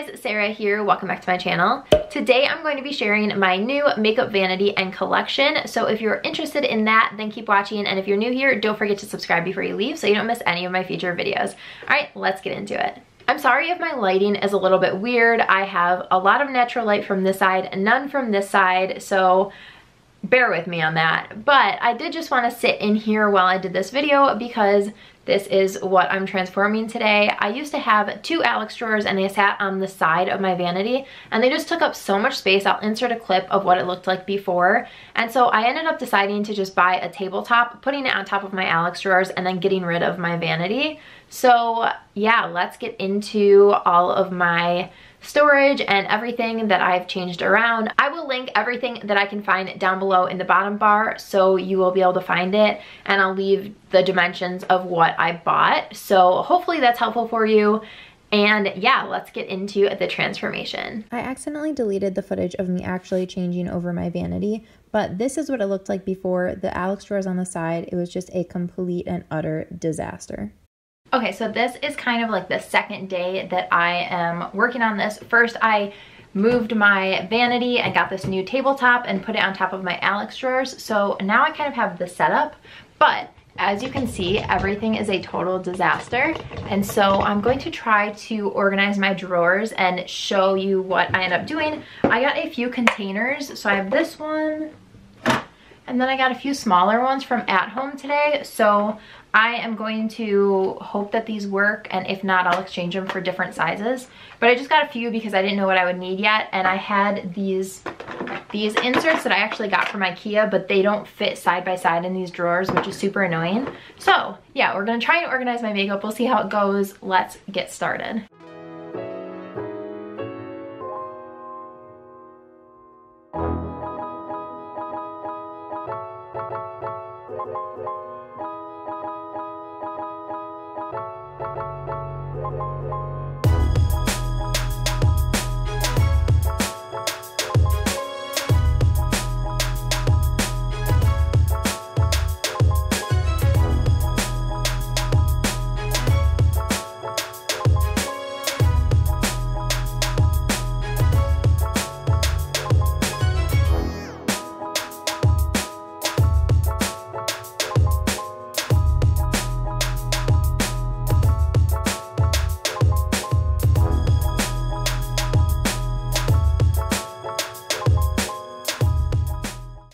guys, Sarah here. Welcome back to my channel. Today I'm going to be sharing my new makeup vanity and collection. So if you're interested in that, then keep watching. And if you're new here, don't forget to subscribe before you leave so you don't miss any of my future videos. All right, let's get into it. I'm sorry if my lighting is a little bit weird. I have a lot of natural light from this side and none from this side, so bear with me on that. But I did just want to sit in here while I did this video because this is what I'm transforming today. I used to have two Alex drawers and they sat on the side of my vanity and they just took up so much space. I'll insert a clip of what it looked like before. And so I ended up deciding to just buy a tabletop, putting it on top of my Alex drawers and then getting rid of my vanity. So yeah, let's get into all of my storage and everything that I've changed around. I will link everything that I can find down below in the bottom bar so you will be able to find it, and I'll leave the dimensions of what I bought. So hopefully that's helpful for you. And yeah, let's get into the transformation. I accidentally deleted the footage of me actually changing over my vanity, but this is what it looked like before. The Alex drawers on the side, it was just a complete and utter disaster. Okay, so this is kind of like the second day that I am working on this. First, I moved my vanity and got this new tabletop and put it on top of my Alex drawers. So now I kind of have the setup, but as you can see, everything is a total disaster. And so I'm going to try to organize my drawers and show you what I end up doing. I got a few containers. So I have this one, and then I got a few smaller ones from At Home today. So I am going to hope that these work, and if not, I'll exchange them for different sizes. But I just got a few because I didn't know what I would need yet, and I had these inserts that I actually got from IKEA, but they don't fit side by side in these drawers, which is super annoying. So yeah, we're gonna try and organize my makeup. We'll see how it goes. Let's get started.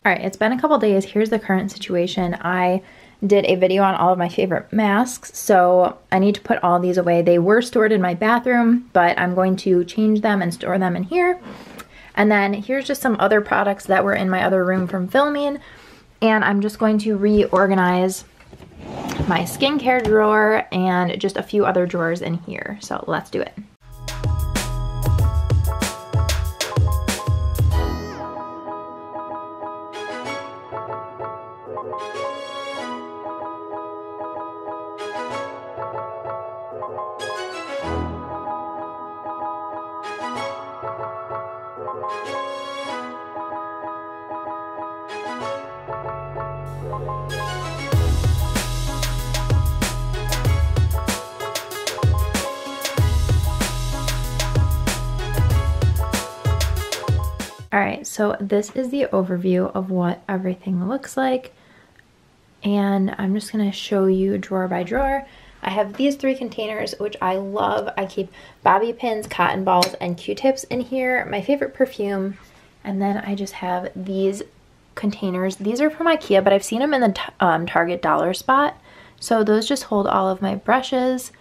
All right, it's been a couple days. Here's the current situation. I did a video on all of my favorite masks, so I need to put all these away. They were stored in my bathroom, but I'm going to change them and store them in here. And then here's just some other products that were in my other room from filming, and I'm just going to reorganize my skincare drawer and just a few other drawers in here. So let's do it. Alright, so this is the overview of what everything looks like, and I'm just going to show you drawer by drawer. I have these three containers, which I love. I keep bobby pins, cotton balls, and Q-tips in here, my favorite perfume, and then I just have these containers. These are from IKEA, but I've seen them in the Target dollar spot, so those just hold all of my brushes.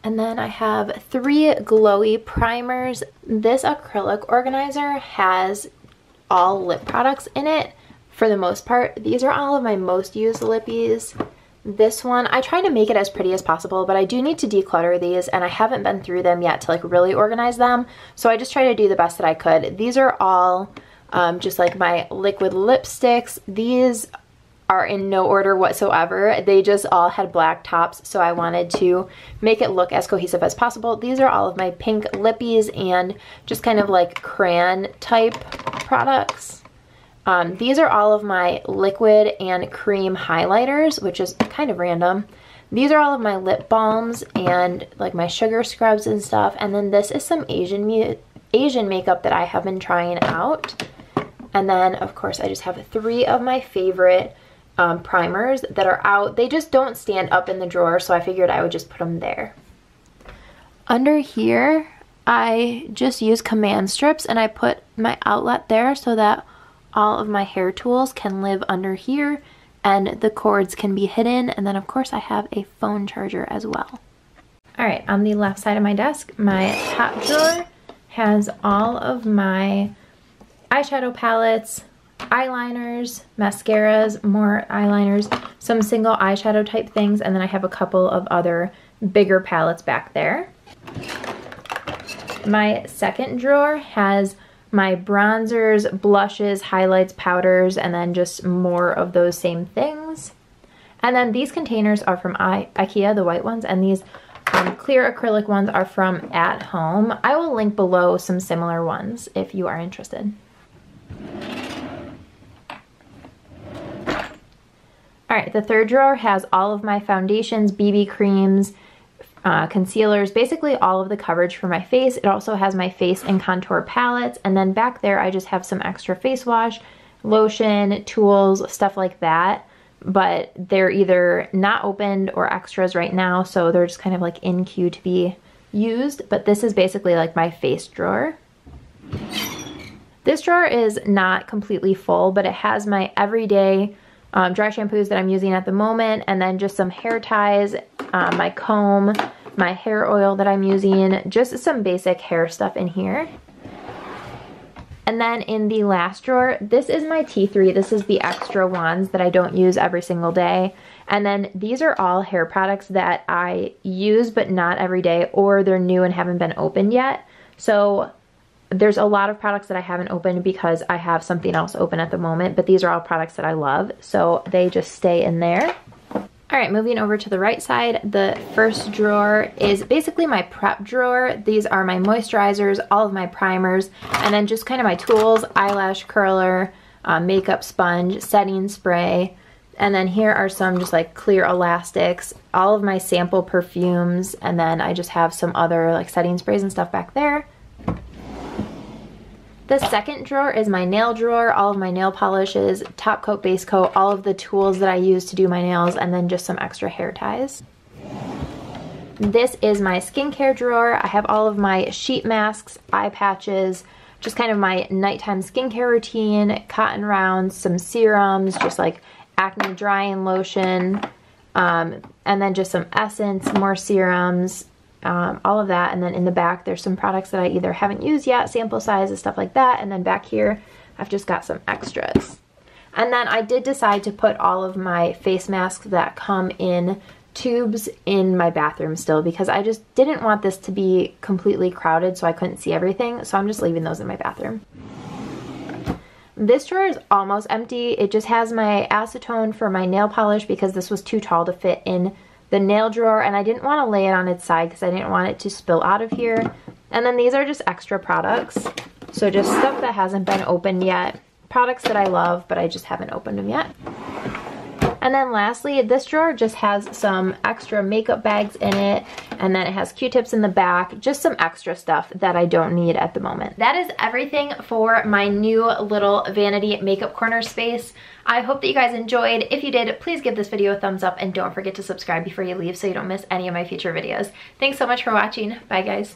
And then I have three glowy primers. This acrylic organizer has all lip products in it for the most part. These are all of my most used lippies. This one, I try to make it as pretty as possible, but I do need to declutter these, and I haven't been through them yet to like really organize them. So I just try to do the best that I could. These are all just like my liquid lipsticks. These are in no order whatsoever. They just all had black tops, so I wanted to make it look as cohesive as possible. These are all of my pink lippies and just kind of like crayon type products. These are all of my liquid and cream highlighters, which is kind of random. these are all of my lip balms and like my sugar scrubs and stuff. And then this is some Asian makeup that I have been trying out. And then of course I just have 3 of my favorite primers that are out. They just don't stand up in the drawer, so I figured I would just put them there. Under here, I just use command strips and I put my outlet there so that all of my hair tools can live under here and the cords can be hidden. And then of course I have a phone charger as well. All right, on the left side of my desk, my top drawer has all of my eyeshadow palettes, eyeliners, mascaras, more eyeliners, some single eyeshadow type things, and then I have a couple of other bigger palettes back there. My second drawer has my bronzers, blushes, highlights, powders, and then just more of those same things. And then these containers are from IKEA, the white ones, and these clear acrylic ones are from At Home. I will link below some similar ones if you are interested. Alright, the third drawer has all of my foundations, BB creams, concealers, basically all of the coverage for my face. It also has my face and contour palettes, and then back there I just have some extra face wash, lotion, tools, stuff like that, but they're either not opened or extras right now, so they're just kind of like in queue to be used. But this is basically like my face drawer. This drawer is not completely full, but it has my everyday dry shampoos that I'm using at the moment, and then just some hair ties, my comb, my hair oil that I'm using, just some basic hair stuff in here. And then in the last drawer, this is my T3. This is the extra wands that I don't use every single day. And then these are all hair products that I use but not every day, or they're new and haven't been opened yet. So there's a lot of products that I haven't opened because I have something else open at the moment, but these are all products that I love, so they just stay in there. All right, moving over to the right side, the first drawer is basically my prep drawer. These are my moisturizers, all of my primers, and then just kind of my tools, eyelash curler, makeup sponge, setting spray, and then here are some just like clear elastics, all of my sample perfumes, and then I just have some other like setting sprays and stuff back there. The second drawer is my nail drawer, all of my nail polishes, top coat, base coat, all of the tools that I use to do my nails, and then just some extra hair ties. This is my skincare drawer. I have all of my sheet masks, eye patches, just kind of my nighttime skincare routine, cotton rounds, some serums, just like acne drying lotion, and then just some essence, more serums, all of that. And then in the back there's some products that I either haven't used yet, sample sizes, stuff like that. And then back here I've just got some extras. And then I did decide to put all of my face masks that come in tubes in my bathroom still, because I just didn't want this to be completely crowded so I couldn't see everything, so I'm just leaving those in my bathroom. This drawer is almost empty. It just has my acetone for my nail polish because this was too tall to fit in the nail drawer, and I didn't want to lay it on its side because I didn't want it to spill out of here. And then these are just extra products, so just stuff that hasn't been opened yet, products that I love but I just haven't opened them yet. And then lastly, this drawer just has some extra makeup bags in it, and then it has Q-tips in the back, just some extra stuff that I don't need at the moment. That is everything for my new little vanity makeup corner space. I hope that you guys enjoyed. If you did, please give this video a thumbs up and don't forget to subscribe before you leave so you don't miss any of my future videos. Thanks so much for watching. Bye guys.